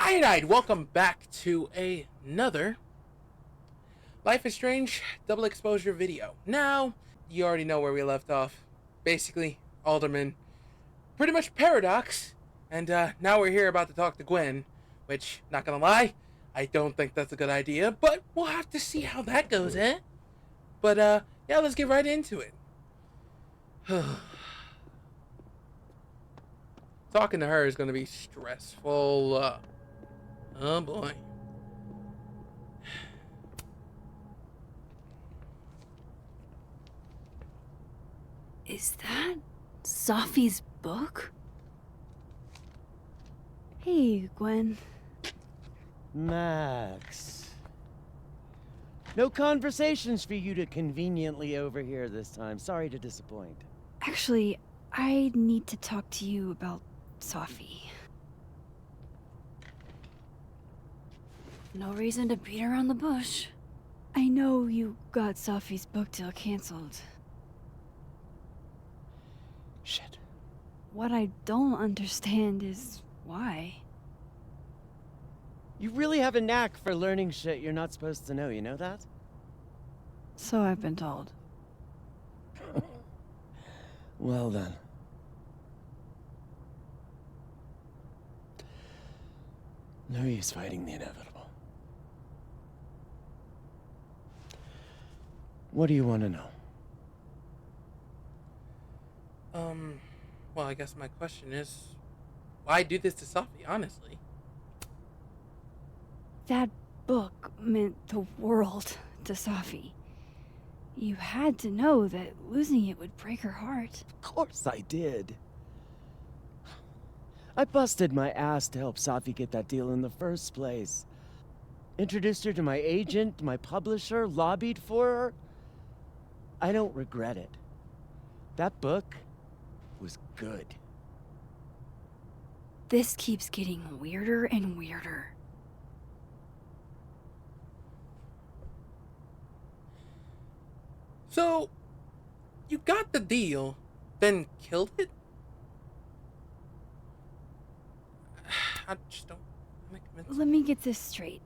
Alright, welcome back to another Life is Strange double exposure video. Now, you already know where we left off. Basically, Alderman, pretty much Paradox, and now we're here about to talk to Gwen, which, not gonna lie, I don't think that's a good idea, but we'll have to see how that goes, eh? But, yeah, let's get right into it. Talking to her is gonna be stressful. Oh boy. Is that Sophie's book? Hey, Gwen. Max. No conversations for you to conveniently overhear this time. Sorry to disappoint. Actually, I need to talk to you about Sophie. No reason to beat around the bush. I know you got Sophie's book deal canceled. Shit. What I don't understand is why. You really have a knack for learning shit you're not supposed to know, you know that? So I've been told. Well then. No use fighting the inevitable. What do you want to know? Well, I guess my question is, why do this to Sophie, honestly? That book meant the world to Sophie. You had to know that losing it would break her heart. Of course I did. I busted my ass to help Sophie get that deal in the first place. Introduced her to my agent, my publisher, lobbied for her. I don't regret it. That book was good. This keeps getting weirder and weirder. So, you got the deal, then killed it? I just don't... I'm not convinced. Let me get this straight.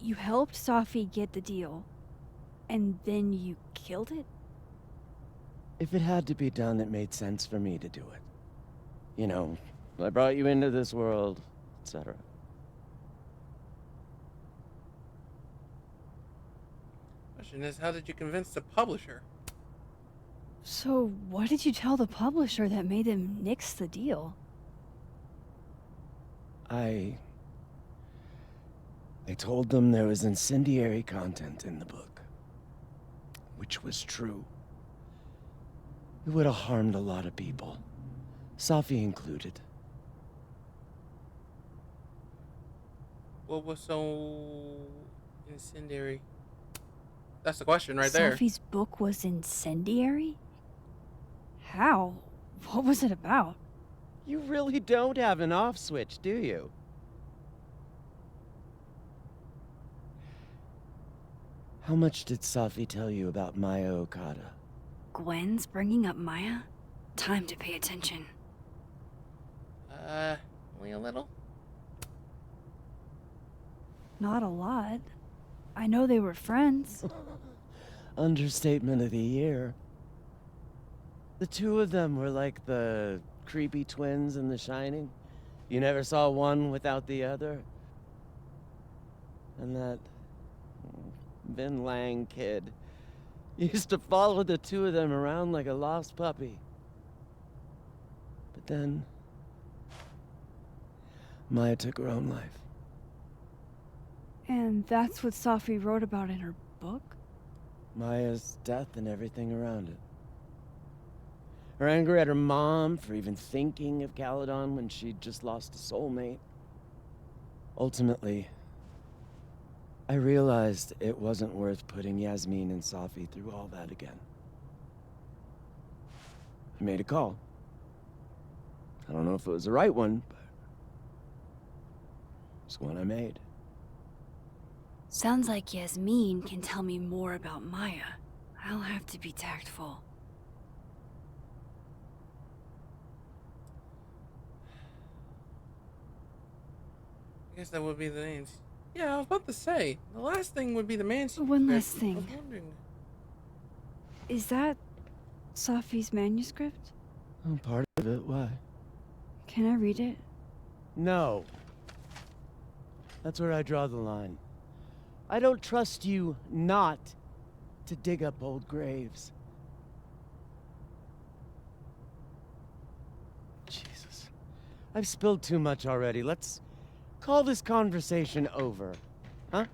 You helped Sophie get the deal, and then you killed it? If it had to be done, it made sense for me to do it. You know, I brought you into this world, etc. Question is, how did you convince the publisher? So what did you tell the publisher that made them nix the deal? I told them there was incendiary content in the book. Which was true. It would have harmed a lot of people. Sophie included. What was so incendiary? That's the question right there. Sophie's book was incendiary? How? What was it about? You really don't have an off switch, do you? How much did Sophie tell you about Maya Okada? Gwen's bringing up Maya? Time to pay attention. Only a little? Not a lot. I know they were friends. Understatement of the year. The two of them were like the creepy twins in The Shining. You never saw one without the other. And that Vin Lang kid used to follow the two of them around like a lost puppy. But then Maya took her own life. And that's what Sophie wrote about in her book? Maya's death and everything around it. Her anger at her mom for even thinking of Caledon when she'd just lost a soulmate. Ultimately, I realized it wasn't worth putting Yasmin and Sophie through all that again. I made a call. I don't know if it was the right one, but it's one I made. Sounds like Yasmin can tell me more about Maya. I'll have to be tactful. I guess that would be the names. Yeah, I was about to say. The last thing would be the manuscript. One last I thing. was wondering. Is that Safi's manuscript? Oh, part of it. Why? Can I read it? No. That's where I draw the line. I don't trust you not to dig up old graves. Jesus. I've spilled too much already. Let's call this conversation over. Huh?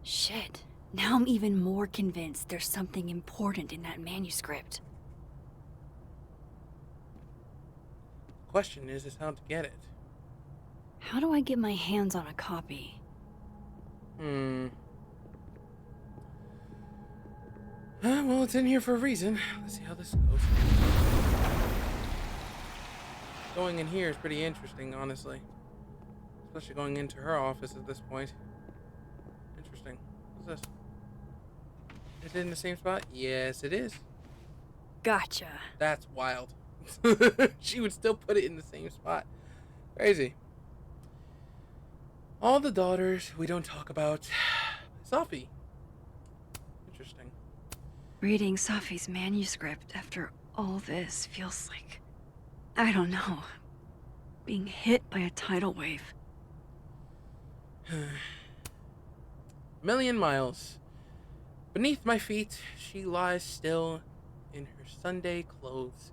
Shit. Now I'm even more convinced there's something important in that manuscript. Question is how to get it. How do I get my hands on a copy? Well, it's in here for a reason. Let's see how this goes. Going in here is pretty interesting, honestly. Especially going into her office at this point. Interesting. What's this? Is it in the same spot? Yes, it is. Gotcha. That's wild. She would still put it in the same spot. Crazy. All the daughters we don't talk about. Safi. Interesting. Reading Safi's manuscript after all this feels like, I don't know, being hit by a tidal wave. Million miles. Beneath my feet, she lies still in her Sunday clothes.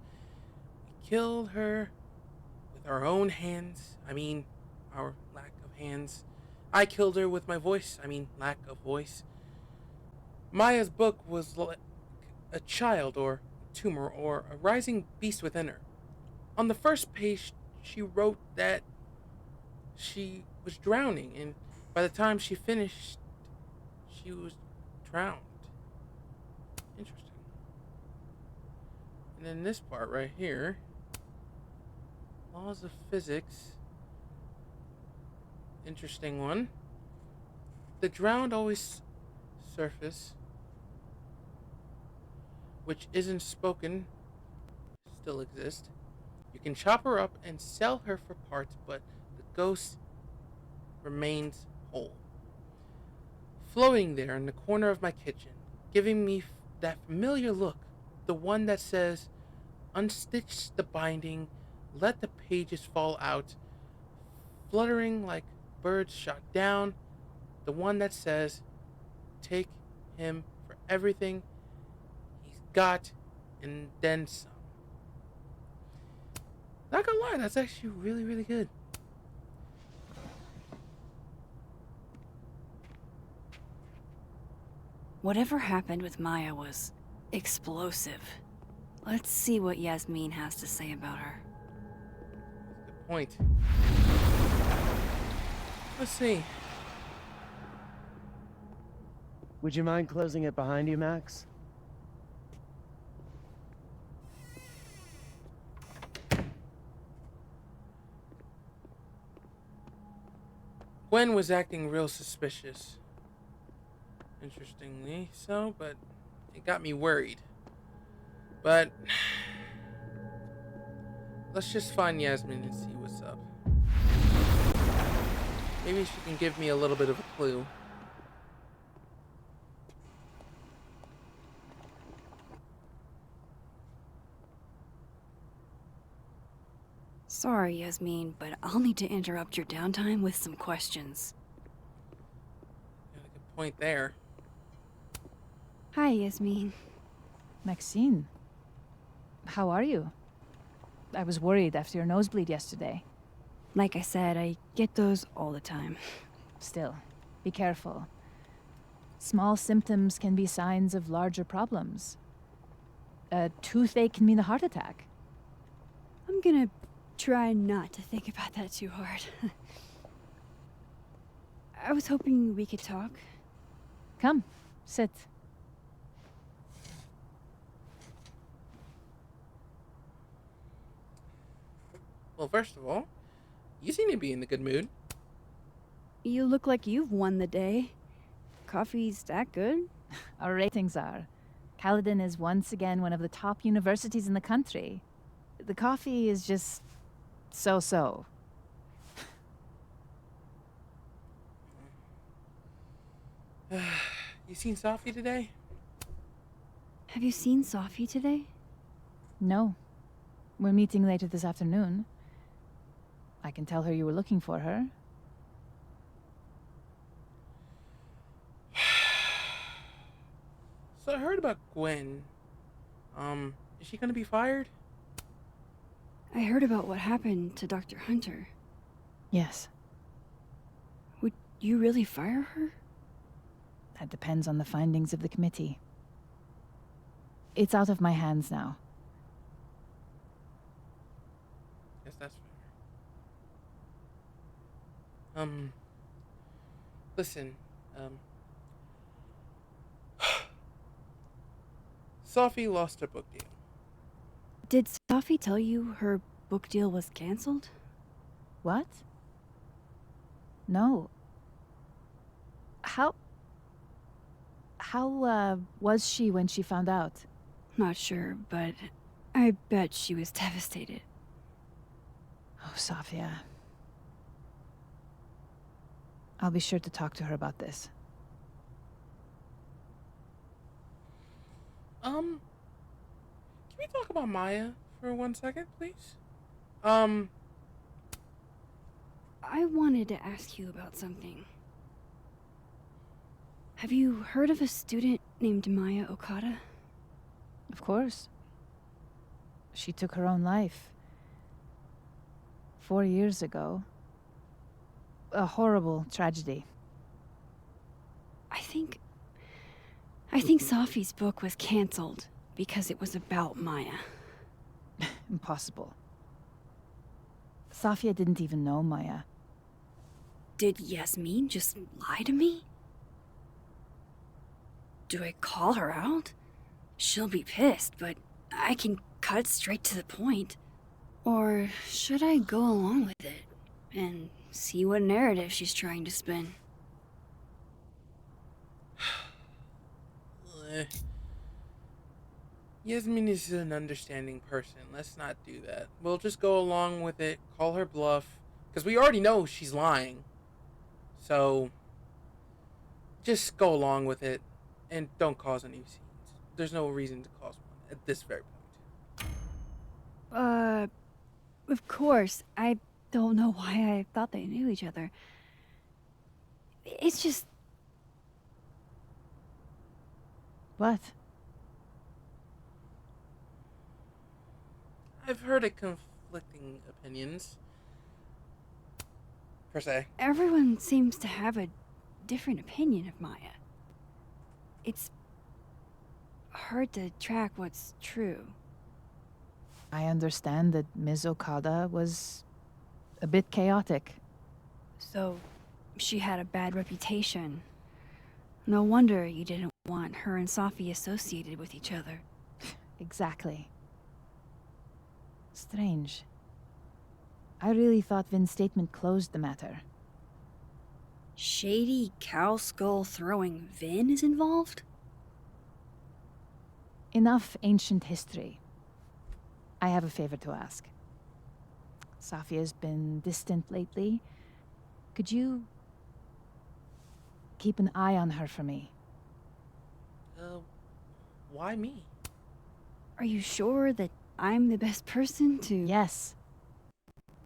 We killed her with our own hands. I mean, our lack of hands. I killed her with my voice. I mean, lack of voice. Maya's book was like a child or a tumor or a rising beast within her. On the first page, she wrote that she was drowning, and by the time she finished, she was drowned. Interesting. And then this part right here, laws of physics. Interesting one. The drowned always surface, which isn't spoken, still exist. You can chop her up and sell her for parts, but the ghost remains whole. Floating there in the corner of my kitchen, giving me that familiar look, the one that says, unstitch the binding, let the pages fall out, fluttering like birds shot down, the one that says, take him for everything he's got and then some. Not gonna lie, that's actually really, really good. Whatever happened with Maya was explosive. Let's see what Yasmin has to say about her. Good point. Let's see. Would you mind closing it behind you, Max? Gwen was acting real suspicious. Interestingly so, but it got me worried. But let's just find Yasmin and see what's up. Maybe she can give me a little bit of a clue. Sorry, Yasmin, but I'll need to interrupt your downtime with some questions. Got a good point there. Hi, Yasmin. Maxine, how are you? I was worried after your nosebleed yesterday. Like I said, I get those all the time. Still, be careful. Small symptoms can be signs of larger problems. A toothache can mean a heart attack. I'm gonna try not to think about that too hard. I was hoping we could talk. Come, sit. Well, first of all, you seem to be in a good mood. You look like you've won the day. Coffee's that good? Our ratings are. Caledon is once again one of the top universities in the country. The coffee is just so-so. You seen Sophie today? Have you seen Sophie today? No. We're meeting later this afternoon. I can tell her you were looking for her. So I heard about Gwen. Is she gonna be fired? I heard about what happened to Dr. Hunter. Yes. Would you really fire her? That depends on the findings of the committee. It's out of my hands now. Guess that's fair. Listen, Sophie lost her book deal. Did Sophie tell you her book deal was canceled? What? No. How was she when she found out? Not sure, but I bet she was devastated. Oh, Sophia. I'll be sure to talk to her about this. Can we talk about Maya for 1 second, please? I wanted to ask you about something. Have you heard of a student named Maya Okada? Of course. She took her own life. 4 years ago. A horrible tragedy. I think Sophie's book was canceled because it was about Maya. Impossible. Safia didn't even know Maya. Did Yasmin just lie to me? Do I call her out? She'll be pissed, but I can cut straight to the point. Or should I go along with it and see what narrative she's trying to spin? Yasmin is an understanding person. Let's not do that. We'll just go along with it, call her bluff, because we already know she's lying. So, just go along with it, and don't cause any scenes. There's no reason to cause one at this very point. Of course. I don't know why I thought they knew each other. It's just... What? I've heard of conflicting opinions, per se. Everyone seems to have a different opinion of Maya. It's hard to track what's true. I understand that Ms. Okada was a bit chaotic. So, she had a bad reputation. No wonder you didn't want her and Sophie associated with each other. Exactly. Strange. I really thought Vin's statement closed the matter. Shady cow skull throwing Vin is involved? Enough ancient history. I have a favor to ask. Safia's been distant lately. Could you keep an eye on her for me? Why me? Are you sure that I'm the best person to... Yes.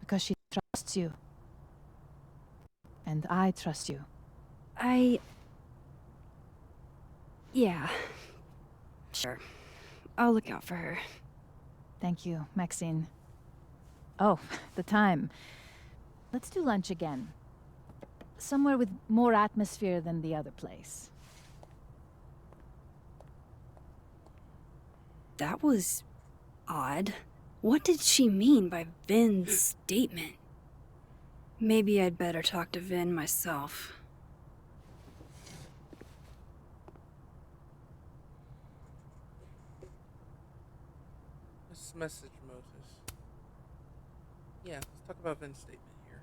Because she trusts you. And I trust you. Yeah. Sure. I'll look out for her. Thank you, Maxine. Oh, the time. Let's do lunch again. Somewhere with more atmosphere than the other place. That was... odd. What did she mean by Vin's statement? Maybe I'd better talk to Vin myself. Let's message Moses. Yeah, let's talk about Vin's statement here.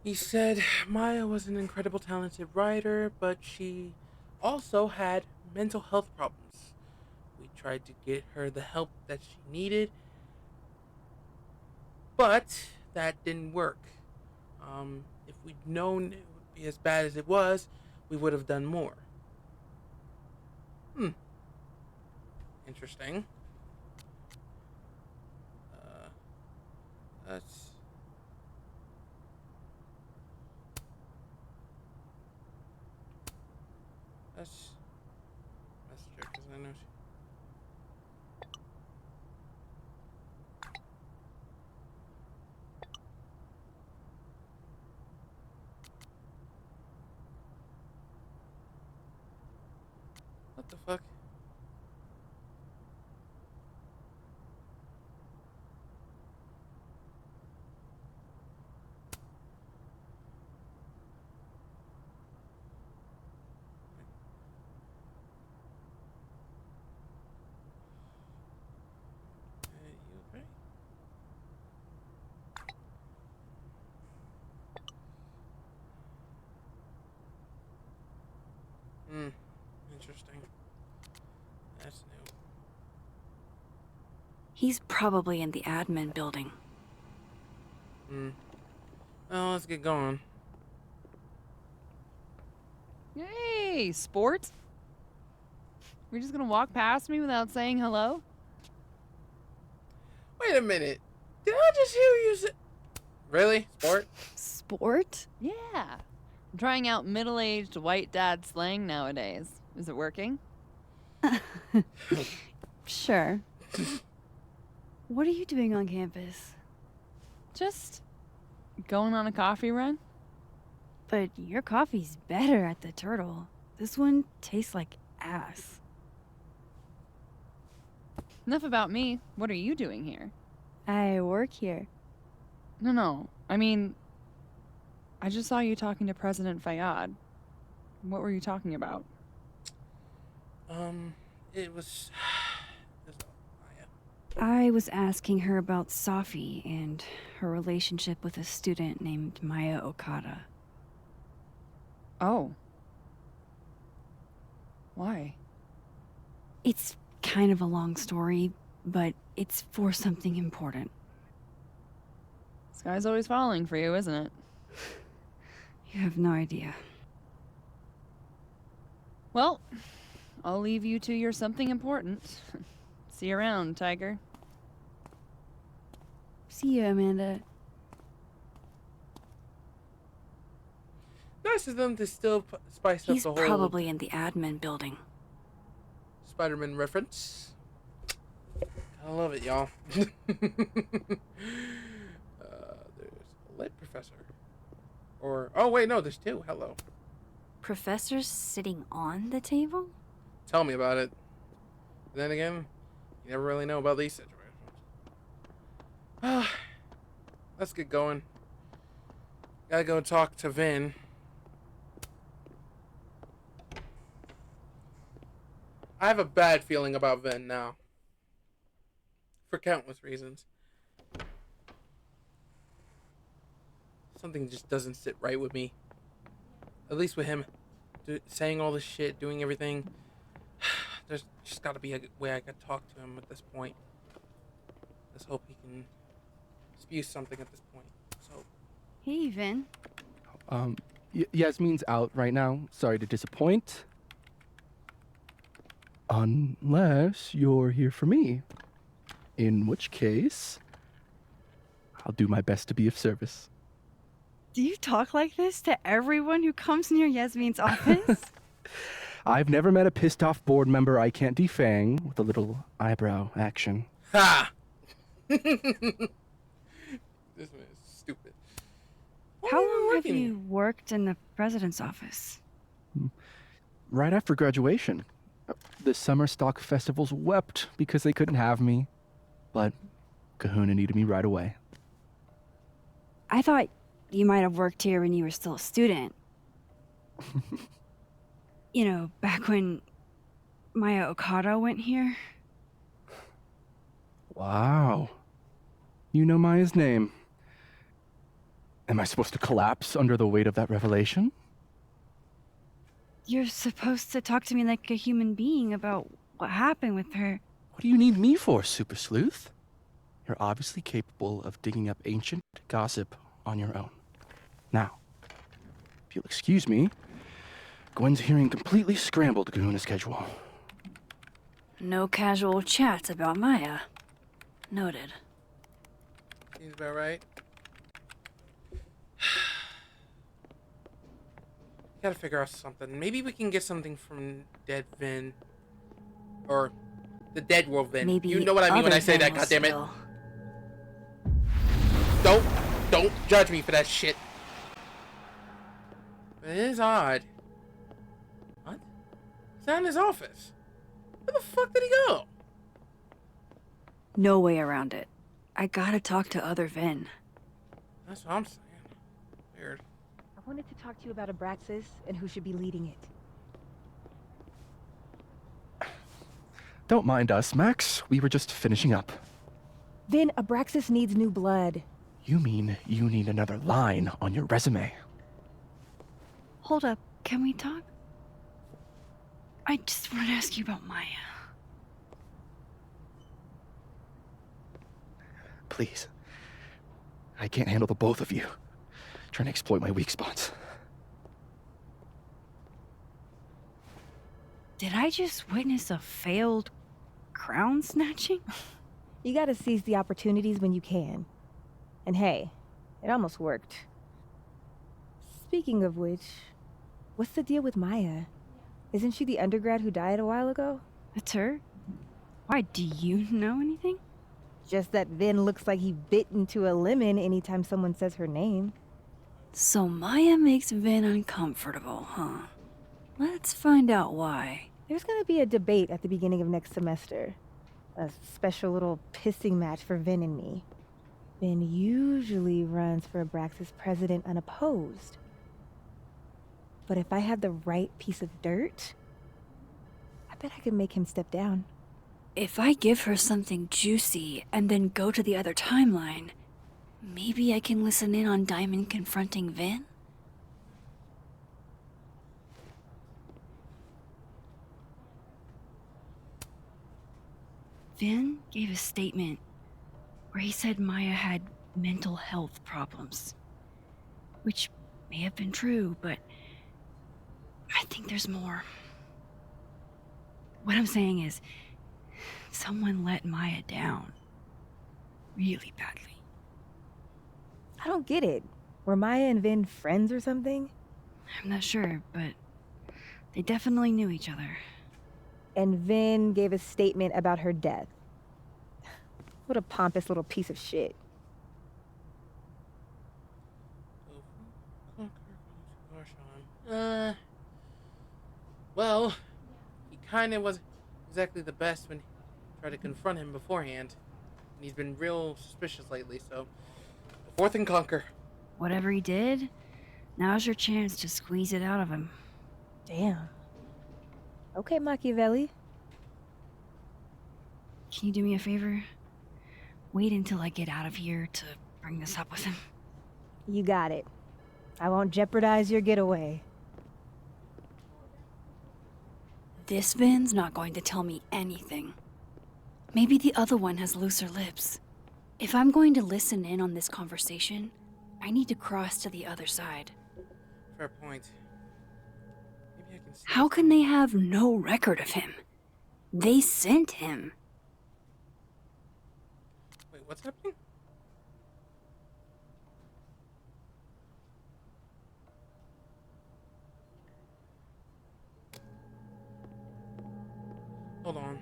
He said Maya was an incredible talented writer, but she also had mental health problems. We tried to get her the help that she needed, but that didn't work. If we'd known it would be as bad as it was, we would have done more. Hmm, interesting. Uh, that's that's true because I know she. What the fuck? You okay? Hmm. Interesting. That's new. He's probably in the admin building. Hmm. Well, let's get going. Hey, sport. We're just gonna walk past me without saying hello? Wait a minute. Did I just hear you say? Really? Sport? Sport? Yeah. I'm trying out middle-aged white dad slang nowadays. Is it working? Sure. What are you doing on campus? Just going on a coffee run? But your coffee's better at the Turtle. This one tastes like ass. Enough about me. What are you doing here? I work here. No. I mean, I just saw you talking to President Fayyad. What were you talking about? It was. It was Maya. I was asking her about Safi and her relationship with a student named Maya Okada. Oh. Why? It's kind of a long story, but it's for something important. Sky's always falling for you, isn't it? You have no idea. Well, I'll leave you to your something important. See you around, Tiger. See you, Amanda. Nice of them to still spice up He's the whole probably in the admin building. Spider-Man reference. I love it, y'all. There's a lit professor. Or, oh wait, no, there's two. Hello. Professor's sitting on the table? Tell me about it. Then again, you never really know about these situations. Let's get going. Gotta go talk to Vin. I have a bad feeling about Vin now. For countless reasons. Something just doesn't sit right with me. At least with him saying all this shit, doing everything. There's just gotta be a way I could talk to him at this point. Let's hope he can spew something at this point. So, Hey, Vin. Yasmin's out right now. Sorry to disappoint. Unless you're here for me. In which case, I'll do my best to be of service. Do you talk like this to everyone who comes near Yasmin's office? I've never met a pissed off board member I can't defang with a little eyebrow action. ha! This man is stupid. Why How are you long have working you worked in the president's office? Right after graduation, the summer stock festivals wept because they couldn't have me. But Kahuna needed me right away. I thought you might have worked here when you were still a student. You know, back when Maya Okada went here. Wow. You know Maya's name. Am I supposed to collapse under the weight of that revelation? You're supposed to talk to me like a human being about what happened with her. What do you need me for, Super Sleuth? You're obviously capable of digging up ancient gossip on your own. Now, if you'll excuse me, Gwen's hearing completely scrambled Kahuna's schedule. No casual chats about Maya. Noted. Seems about right. Gotta figure out something. Maybe we can get something from Dead Vin. Or the Dead World Vin. Maybe you know what I mean when I say that, goddammit. Don't judge me for that shit. But it is odd. What? He's not in his office. Where the fuck did he go? No way around it. I gotta talk to other Vin. That's what I'm saying. Weird. I wanted to talk to you about Abraxas and who should be leading it. Don't mind us, Max. We were just finishing up. Vin, Abraxas needs new blood. You mean you need another line on your resume? Hold up, can we talk? I just want to ask you about Maya. Please. I can't handle the both of you. Trying to exploit my weak spots. Did I just witness a failed crown snatching? You gotta seize the opportunities when you can. And hey, it almost worked. Speaking of which, what's the deal with Maya? Isn't she the undergrad who died a while ago? That's her? Why, do you know anything? Just that Vin looks like he bit into a lemon anytime someone says her name. So Maya makes Vin uncomfortable, huh? Let's find out why. There's gonna be a debate at the beginning of next semester. A special little pissing match for Vin and me. Vin usually runs for Abraxas president unopposed. But if I have the right piece of dirt, I bet I could make him step down. If I give her something juicy and then go to the other timeline, maybe I can listen in on Diamond confronting Vin? Vin gave a statement where he said Maya had mental health problems. Which may have been true, but I think there's more. What I'm saying is, someone let Maya down. Really badly. I don't get it. Were Maya and Vin friends or something? I'm not sure, but they definitely knew each other. And Vin gave a statement about her death. What a pompous little piece of shit. Well, he kinda wasn't exactly the best when he tried to confront him beforehand. And he's been real suspicious lately, so fourth and conquer. Whatever he did, now's your chance to squeeze it out of him. Damn. Okay, Machiavelli. Can you do me a favor? Wait until I get out of here to bring this up with him. You got it. I won't jeopardize your getaway. This Vin's not going to tell me anything. Maybe the other one has looser lips. If I'm going to listen in on this conversation, I need to cross to the other side. Fair point. Maybe I can. How can they have no record of him? They sent him. Wait, what's happening? Hold on.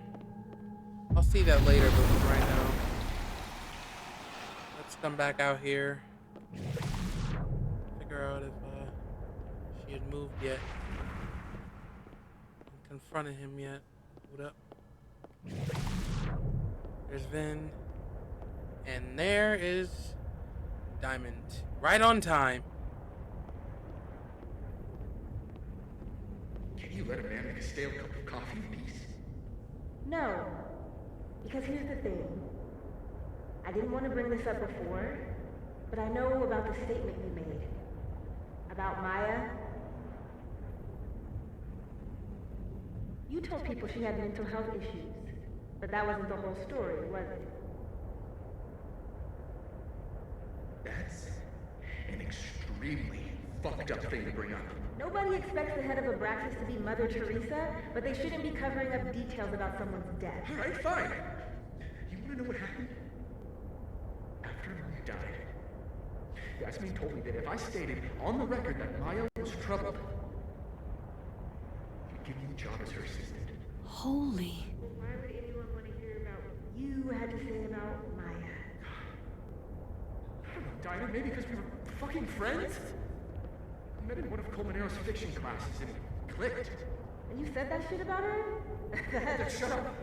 I'll see that later, but for right now, let's come back out here. Figure out if she had moved yet. And confronted him yet. What up? There's Vin. And there is Diamond. Right on time. Can you let a man make a stale cup of coffee in peace? No. Because here's the thing. I didn't want to bring this up before, but I know about the statement you made. About Maya. You told people she had mental health issues, but that wasn't the whole story, was it? That's an extremely fucked up thing to bring up. Nobody expects the head of Abraxas to be Mother Teresa, but they shouldn't be covering up details about someone's death. Alright, fine. You wanna know what happened? After Maya died, Yasmin told me that if I stated on the record that Maya was troubled, she'd give me the job as her assistant. Holy. Why would anyone want to hear about what you had to say about Maya? I don't know, Dinah, maybe because we were fucking friends? I met in one of Colmenaro's fiction classes and it clicked. And you said that shit about her? Shut up!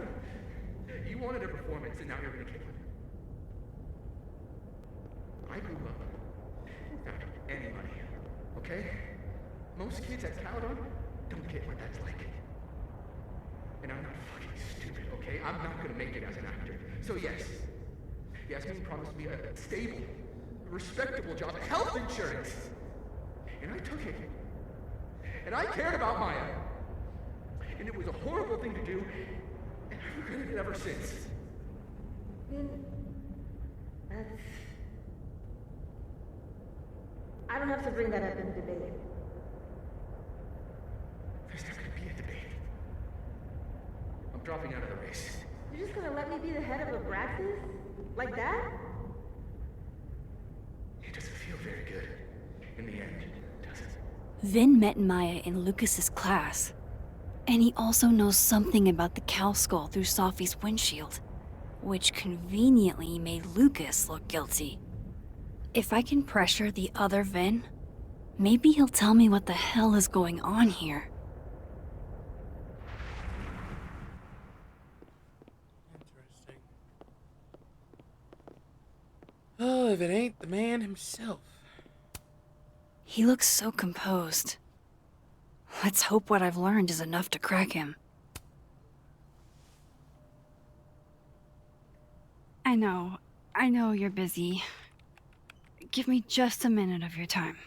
You wanted a performance and now you're gonna give it. I grew up without any money, okay? Most kids at Caledon don't get what that's like. And I'm not fucking stupid, okay? I'm not gonna make it as an actor. So yes, Yasmin promised me a stable, respectable job, health insurance. And I took it. And I cared about Maya. And it was a horrible thing to do, and I've regretted it ever since. That's... I don't have to bring that up in the debate. There's not gonna be a debate. I'm dropping out of the race. You're just gonna let me be the head of Abraxas? Like that? It doesn't feel very good in the end, does it? Vin met Maya in Lucas's class. And he also knows something about the cow skull through Sophie's windshield, which conveniently made Lucas look guilty. If I can pressure the other Vin, maybe he'll tell me what the hell is going on here. Interesting. Oh, if it ain't the man himself. He looks so composed. Let's hope what I've learned is enough to crack him. I know you're busy. Give me just a minute of your time.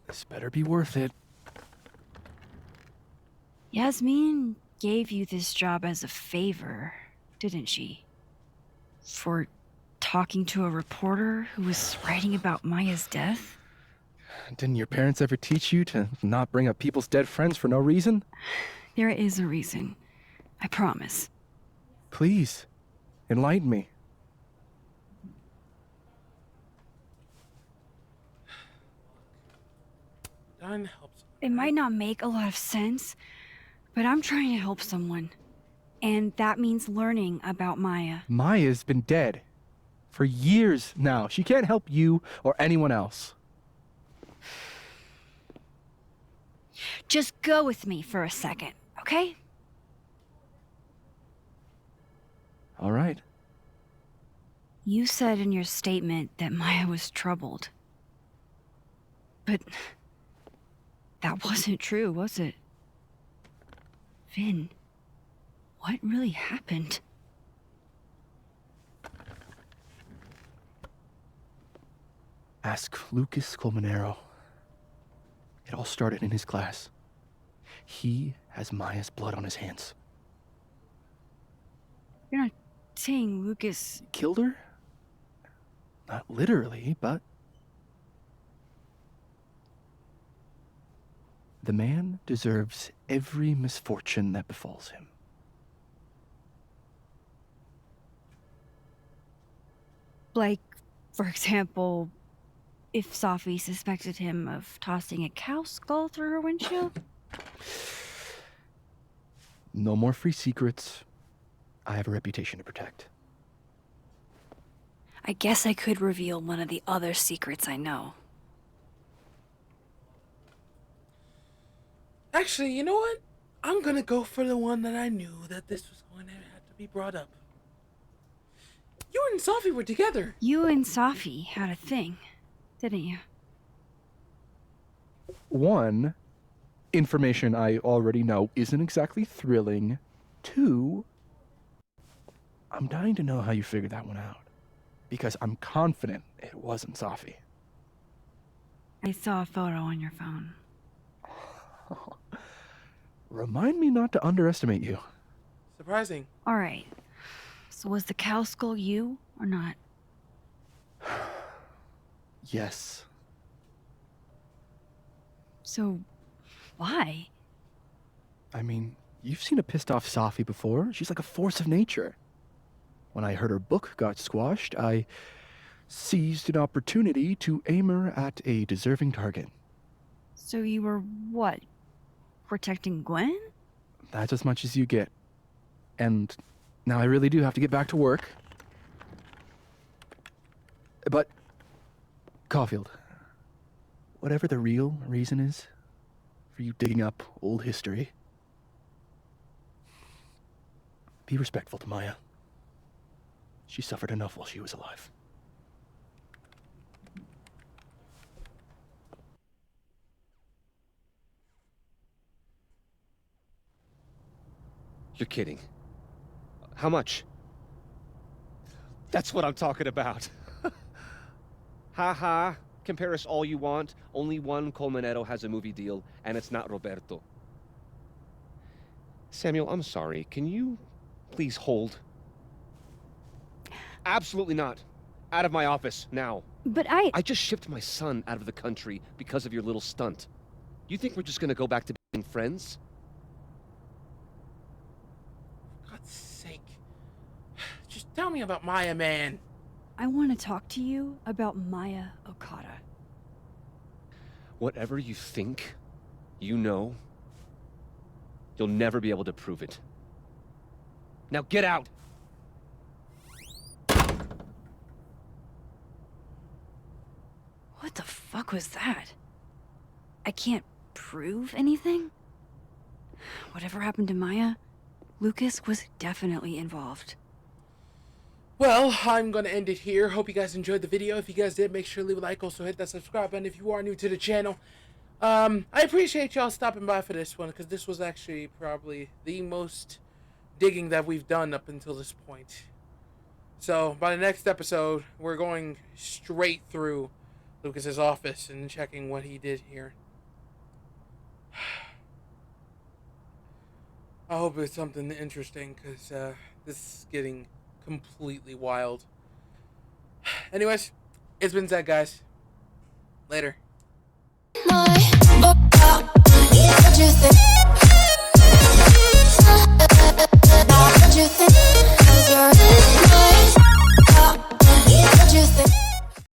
This better be worth it. Yasmin gave you this job as a favor, didn't she? For talking to a reporter who was writing about Maya's death? Didn't your parents ever teach you to not bring up people's dead friends for no reason? There is a reason. I promise. Please, enlighten me. Done helps. It might not make a lot of sense, but I'm trying to help someone. And that means learning about Maya. Maya's been dead for years now. She can't help you or anyone else. Just go with me for a second, okay? All right. You said in your statement that Maya was troubled. But that wasn't true, was it? Vin, what really happened? Ask Lucas Colmenero. It all started in his class. He has Maya's blood on his hands. You're not saying Lucas... Killed her? Not literally, but... The man deserves every misfortune that befalls him. Like, for example, if Sophie suspected him of tossing a cow skull through her windshield? No more free secrets. I have a reputation to protect. I guess I could reveal one of the other secrets I know. Actually, you know what? I'm gonna go for the one that I knew that this was going to have to be brought up. You and Sophie were together. You and Sophie had a thing, didn't you? One, information I already know isn't exactly thrilling. Two, I'm dying to know how you figured that one out. because I'm confident it wasn't Safi. I saw a photo on your phone. Remind me not to underestimate you. Surprising. Alright. So was the cow skull you, or not? Yes. So, why? I mean, you've seen a pissed off Safi before. She's like a force of nature. When I heard her book got squashed, I seized an opportunity to aim her at a deserving target. So you were, what, protecting Gwen? That's as much as you get. And now I really do have to get back to work. But, Caulfield, whatever the real reason is for you digging up old history, be respectful to Maya. She suffered enough while she was alive. You're kidding. How much? That's what I'm talking about. Ha ha. Compare us all you want. Only one Colmenero has a movie deal, and it's not Roberto. Samuel, I'm sorry. Can you please hold? Absolutely not. Out of my office, now. But I just shipped my son out of the country because of your little stunt. You think we're just gonna go back to being friends? For God's sake. Just tell me about Maya, man. I want to talk to you about Maya Okada. Whatever you think, you know, you'll never be able to prove it. Now get out! What the fuck was that? I can't prove anything? Whatever happened to Maya, Lucas was definitely involved. Well, I'm going to end it here. Hope you guys enjoyed the video. If you guys did, make sure to leave a like. Also, hit that subscribe button if you are new to the channel. I appreciate y'all stopping by for this one, because this was actually probably the most digging that we've done up until this point. So, by the next episode, we're going straight through Lucas's office and checking what he did here. I hope it's something interesting, because this is getting completely wild. Anyways, it's been Zach, guys. Later. What you think?